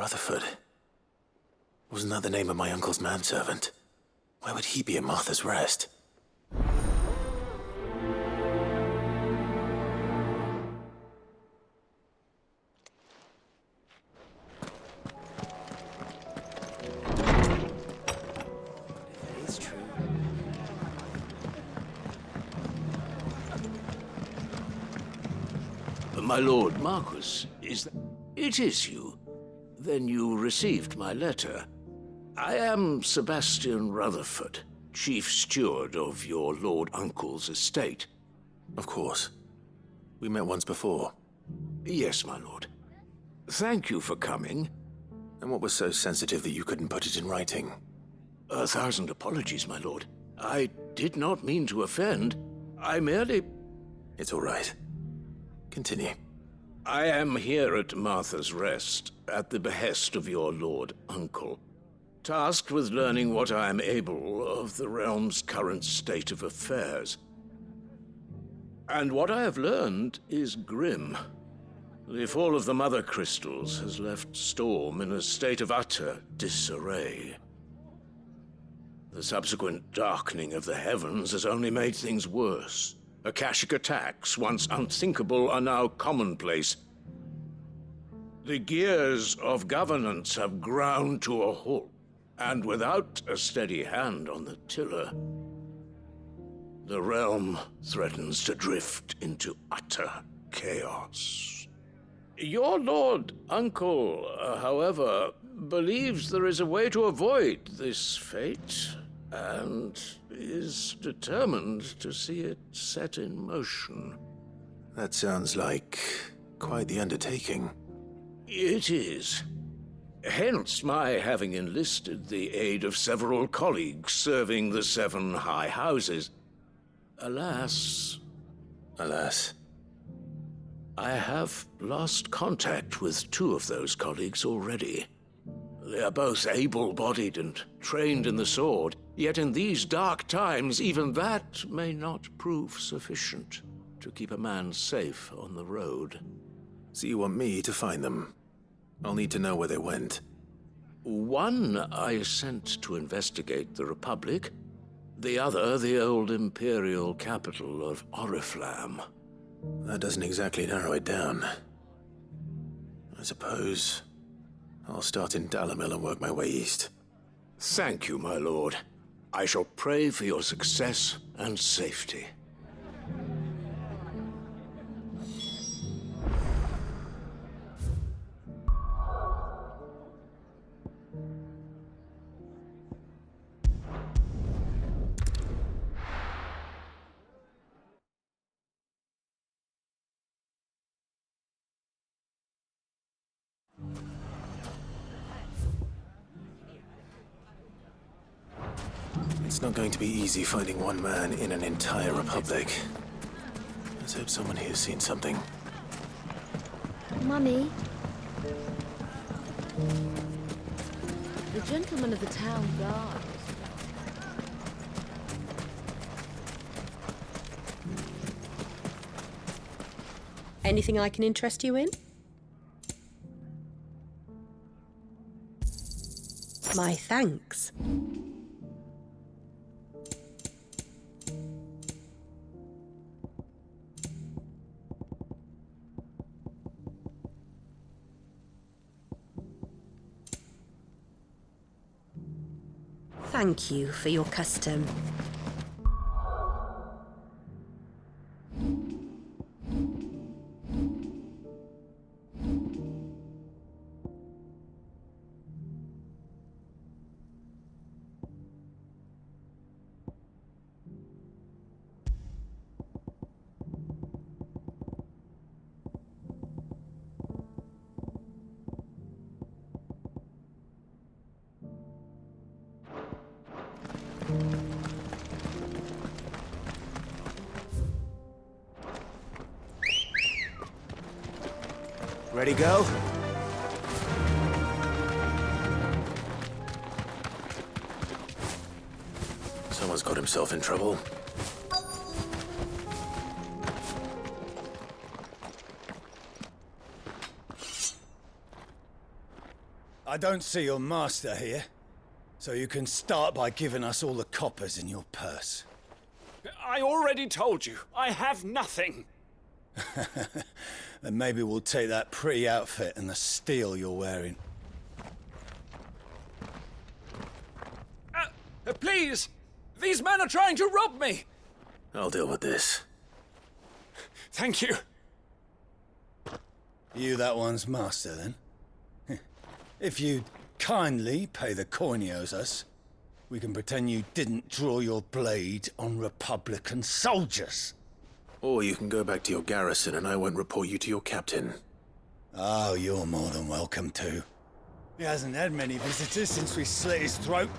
Rutherford. Wasn't that the name of my uncle's manservant? Why would he be at Martha's Rest? It's true. My lord Marquis, it is you. Then you received my letter. I am Sebastian Rutherford, chief steward of your lord uncle's estate. Of course. We met once before. Yes, my lord. Thank you for coming. And what was so sensitive that you couldn't put it in writing? 1,000 apologies, my lord. I did not mean to offend. I merely... It's all right. Continue. I am here at Martha's Rest, at the behest of your lord uncle, tasked with learning what I am able of the realm's current state of affairs. And what I have learned is grim. The fall of the Mothercrystals has left Storm in a state of utter disarray. The subsequent darkening of the heavens has only made things worse. Akashic attacks, once unthinkable, are now commonplace. The gears of governance have ground to a halt, and without a steady hand on the tiller, the realm threatens to drift into utter chaos. Your lord uncle, however, believes there is a way to avoid this fate, and is determined to see it set in motion. That sounds like quite the undertaking. It is. Hence my having enlisted the aid of several colleagues serving the 7 high houses. Alas, I have lost contact with 2 of those colleagues already. They are both able-bodied and trained in the sword, yet in these dark times, even that may not prove sufficient to keep a man safe on the road. So you want me to find them? I'll need to know where they went. One I sent to investigate the Republic, the other the old Imperial capital of Oriflamme. That doesn't exactly narrow it down. I suppose I'll start in Dalamil and work my way east. Thank you, my lord. I shall pray for your success and safety. It's not going to be easy finding one man in an entire republic. Let's hope someone here's seen something. Mummy? The gentleman of the town guard. Anything I can interest you in? My thanks. Thank you for your custom. Ready, go? Someone's got himself in trouble. I don't see your master here, so you can start by giving us all the coppers in your purse. I already told you, I have nothing. Then maybe we'll take that pretty outfit and the steel you're wearing. Please! These men are trying to rob me! I'll deal with this. Thank you. You that one's master, then? If you'd kindly pay the coin he owes us, we can pretend you didn't draw your blade on Republican soldiers. Or you can go back to your garrison and I won't report you to your captain. Oh, you're more than welcome to. He hasn't had many visitors since we slit his throat.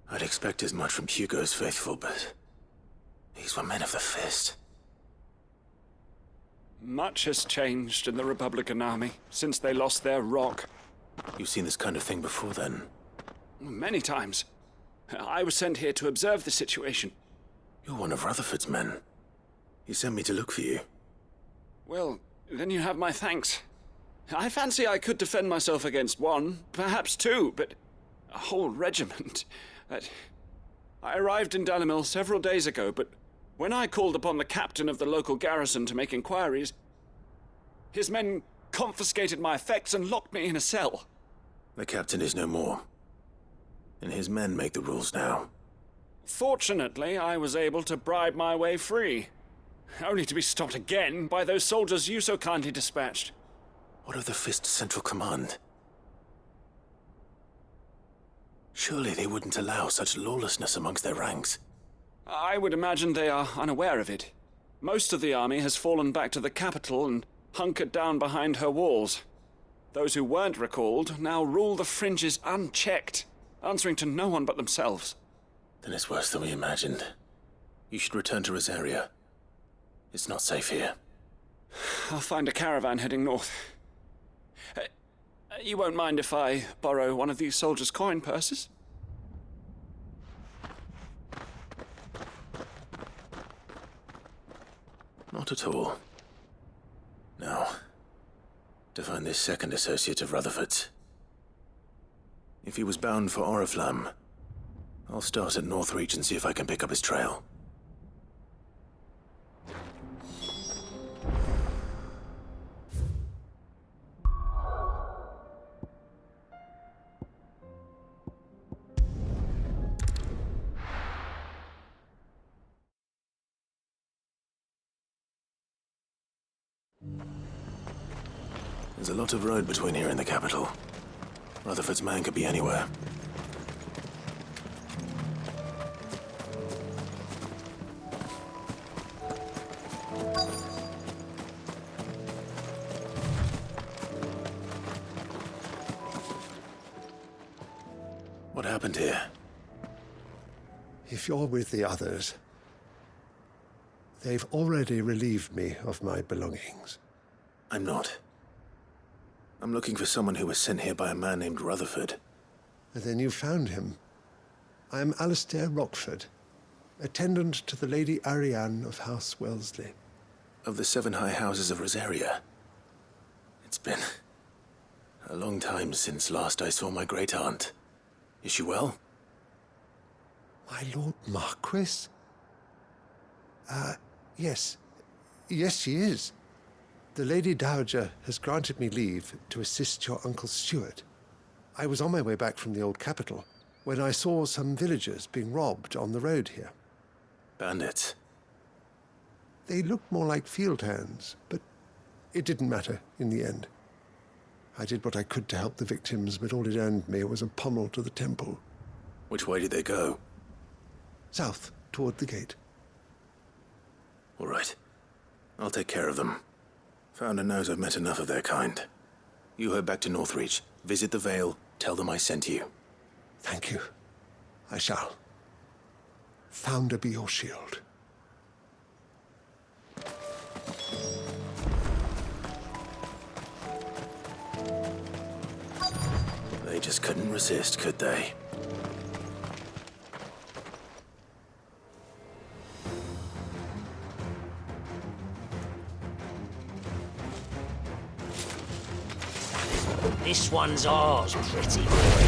I'd expect as much from Hugo's faithful, but these were men of the fist. Much has changed in the Republican army since they lost their rock. You've seen this kind of thing before, then? Many times. I was sent here to observe the situation. You're one of Rutherford's men. He sent me to look for you. Well, then you have my thanks. I fancy I could defend myself against one, perhaps two, but a whole regiment. I arrived in Dalimil several days ago, but when I called upon the captain of the local garrison to make inquiries, his men confiscated my effects and locked me in a cell. The captain is no more, and his men make the rules now. Fortunately, I was able to bribe my way free, only to be stopped again by those soldiers you so kindly dispatched. What of the Fist's central command? Surely they wouldn't allow such lawlessness amongst their ranks. I would imagine they are unaware of it. Most of the army has fallen back to the capital and hunkered down behind her walls. Those who weren't recalled now rule the fringes unchecked, answering to no one but themselves. Then it's worse than we imagined. You should return to Rosaria. It's not safe here. I'll find a caravan heading north. You won't mind if I borrow one of these soldiers' coin purses? Not at all. Now, to find this second associate of Rutherford's. If he was bound for Oriflamme, I'll start at Northreach and see if I can pick up his trail. There's a lot of road between here and the capital. Rutherford's man could be anywhere. What happened here? If you're with the others, they've already relieved me of my belongings. I'm not. I'm looking for someone who was sent here by a man named Rutherford. And then you found him. I am Alistair Rockford, attendant to the Lady Ariane of House Wellesley. Of the 7 high houses of Rosaria. It's been a long time since last I saw my great-aunt. Is she well? My Lord Marquis? Yes. Yes, she is. The Lady Dowager has granted me leave to assist your Uncle Stuart. I was on my way back from the old capital, when I saw some villagers being robbed on the road here. Bandits. They looked more like field hands, but it didn't matter in the end. I did what I could to help the victims, but all it earned me was a pommel to the temple. Which way did they go? South, toward the gate. All right. I'll take care of them. Founder knows I've met enough of their kind. You head back to Northreach, visit the Vale, tell them I sent you. Thank you. I shall. Founder be your shield. They just couldn't resist, could they? This one's ours, pretty boy.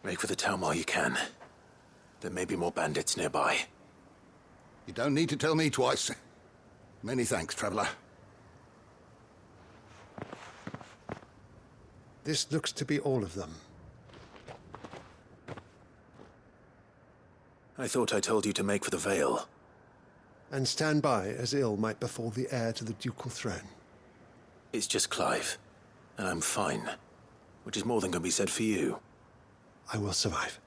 Make for the town while you can. There may be more bandits nearby. You don't need to tell me twice. Many thanks, traveler. This looks to be all of them. I thought I told you to make for the Vale. And stand by as ill might befall the heir to the ducal throne. It's just Clive, and I'm fine. Which is more than can be said for you. I will survive.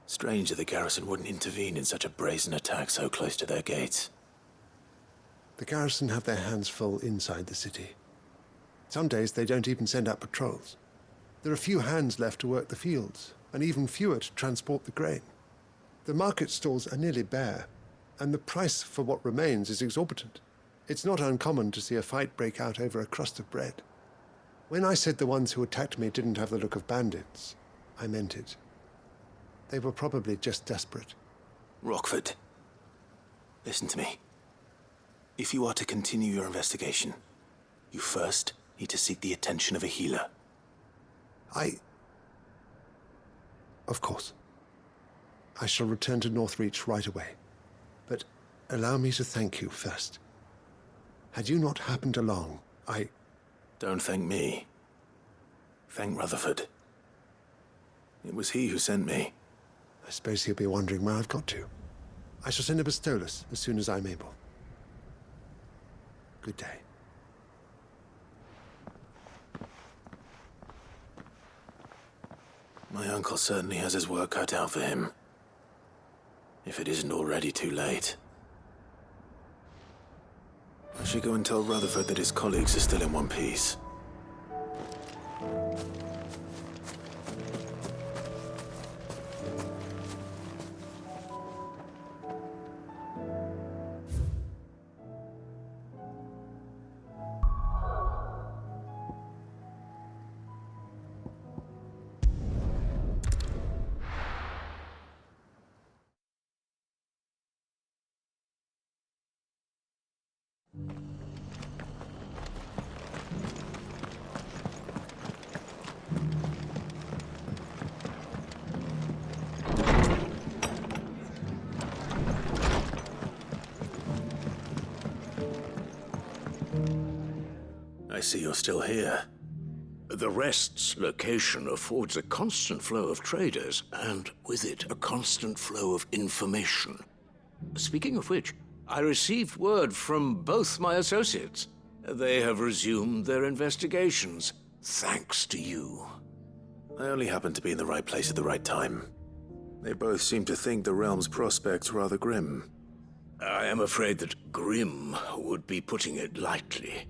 Strange that the garrison wouldn't intervene in such a brazen attack so close to their gates. The garrison have their hands full inside the city. Some days they don't even send out patrols. There are few hands left to work the fields, and even fewer to transport the grain. The market stalls are nearly bare, and the price for what remains is exorbitant. It's not uncommon to see a fight break out over a crust of bread. When I said the ones who attacked me didn't have the look of bandits, I meant it. They were probably just desperate. Rockford, listen to me. If you are to continue your investigation, You first need to seek the attention of a healer. Of course. I shall return to Northreach right away. But allow me to thank you first. Had you not happened along, Don't thank me. Thank Rutherford. It was he who sent me. I suppose he'll be wondering where I've got to. I shall send a Bistolus as soon as I'm able. Good day. My uncle certainly has his work cut out for him. If it isn't already too late. I should go and tell Rutherford that his colleagues are still in one piece. I see you're still here. The Rest's location affords a constant flow of traders, and with it, a constant flow of information. Speaking of which, I received word from both my associates. They have resumed their investigations, thanks to you. I only happened to be in the right place at the right time. They both seem to think the realm's prospects rather grim. I am afraid that grim would be putting it lightly.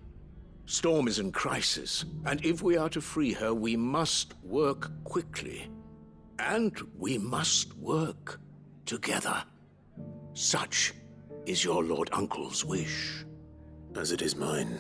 Storm is in crisis, and if we are to free her, we must work quickly. And we must work together. Such is your Lord Uncle's wish. As it is mine.